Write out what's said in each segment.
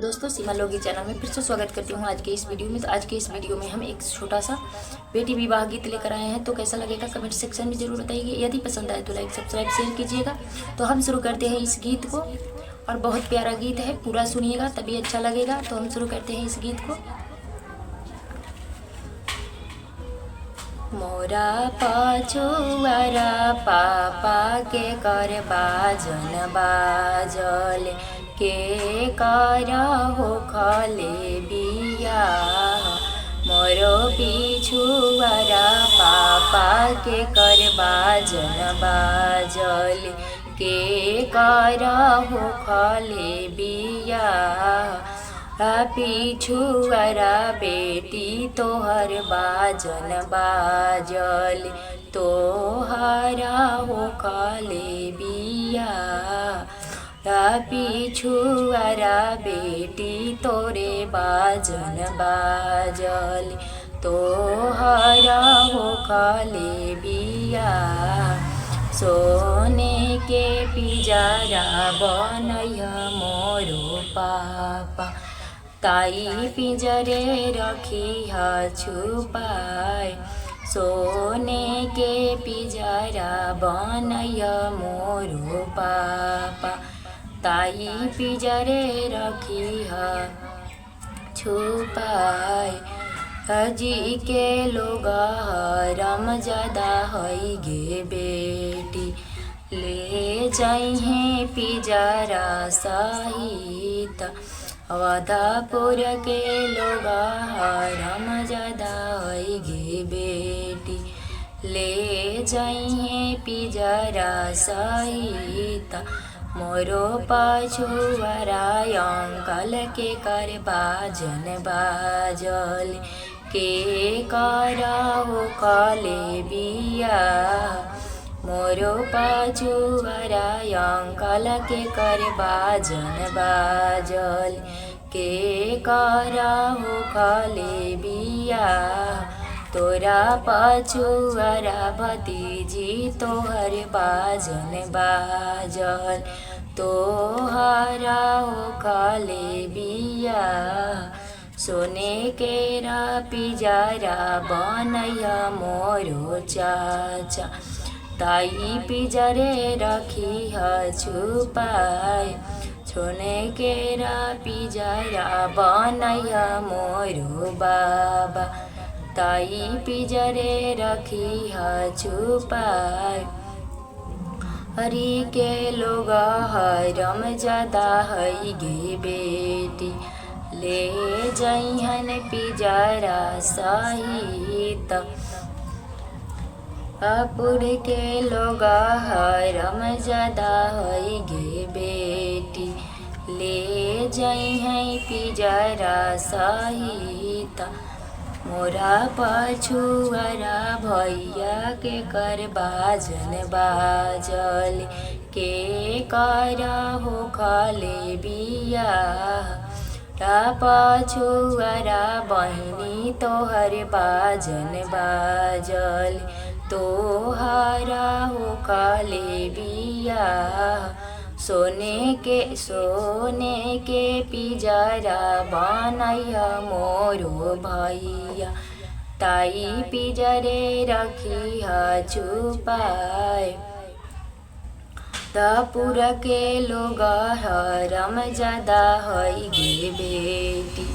दोस्तों सीमा लोगी चैनल में फिर से स्वागत करती हूँ आज के इस वीडियो में। तो आज के इस वीडियो में हम एक छोटा सा बेटी विवाह गीत लेकर आए हैं। तो कैसा लगेगा कमेंट सेक्शन में जरूर बताइए। यदि पसंद आए तो लाइक सब्सक्राइब शेयर कीजिएगा। तो हम शुरू करते हैं इस गीत को, और बहुत प्यारा गीत है, पूरा सुनिएगा तभी अच्छा लगेगा। तो हम शुरू करते हैं इस गीत को। मोरा पछुआरा पापा के कर बाजन बाजल के कर हो खले बिया। मोरो पिछुआरा पापा के कर बाजन बाजल के कर हो खले बिया। पिछुआरा बेटी तोहर बाजन बाजल तोहरा हो खले बिया। पिछुआरा बेटी तोरे बाजन बाजल तोहरा हो खले बिया। सोने के पिंजरा बनैया मोरो पापा, ताई पिंजरे रखी छुपाए। सोने के पिंजरा बनैया मोरो पापा, ताई पिंजरे रखी छुपाए। हजी के लोग रम ज्यादा हई गे बेटी, ले जाइए पिंजरा सहित। वदापुर के लोग रम ज्यादा हई गे बेटी, ले जाइए पिंजरा सहित। मोरो पछुआरा अंकल के कर बाजन बाजल के कर हो खले बिया। मोरो पछुआरा अंकल के कर बाजन बाजल के कर हो खले बिया। तोरा पछुआरा भतीजी तोहर बाजन बाजल तोहरा हो खले बिया। सोने केरा पिंजरा बनैया मोरो चाचा, ताई पिंजरे रखी छुपाए। सोने केरा पिंजरा बनैया मोरो बाबा, ताई पिंजरे रखी छुपाए। हरी के लोग रम ज्यादा हई गे बेटी, ले जइहन पिंजरा सहित। अपुर के लोग रम ज्यादा हई गे बेटी, ले जइहन पिंजरा सहित। मोरा पछुआरा भैया के कर बाजन बाजल के कर हो खले बिया। पछुआरा बहिनी तोहर बाजन बाजल तोहरा हो खले बिया। सोने के पिंजरा बनैया मोरो भैया, ताई पिंजरे रखी छुपाए। दापुर के लोग रम ज्यादा हई गे बेटी,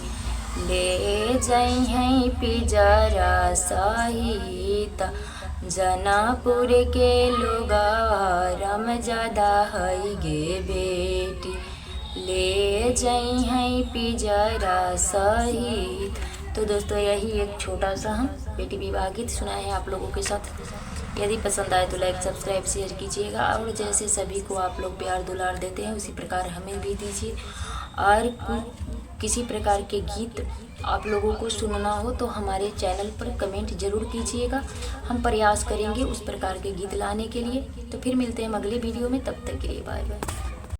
ले जइहन पिंजरा सहित। जनापुर के लोग रम ज्यादा हई गे बेटी, ले जइहन पिंजरा सहित। तो दोस्तों यही एक छोटा सा हम बेटी विवाह गीत सुनाए हैं आप लोगों के साथ। यदि पसंद आए तो लाइक सब्सक्राइब शेयर कीजिएगा, और जैसे सभी को आप लोग प्यार दुलार देते हैं उसी प्रकार हमें भी दीजिए। और किसी प्रकार के गीत आप लोगों को सुनना हो तो हमारे चैनल पर कमेंट जरूर कीजिएगा। हम प्रयास करेंगे उस प्रकार के गीत लाने के लिए। तो फिर मिलते हैं अगले वीडियो में, तब तक के लिए बाय बाय।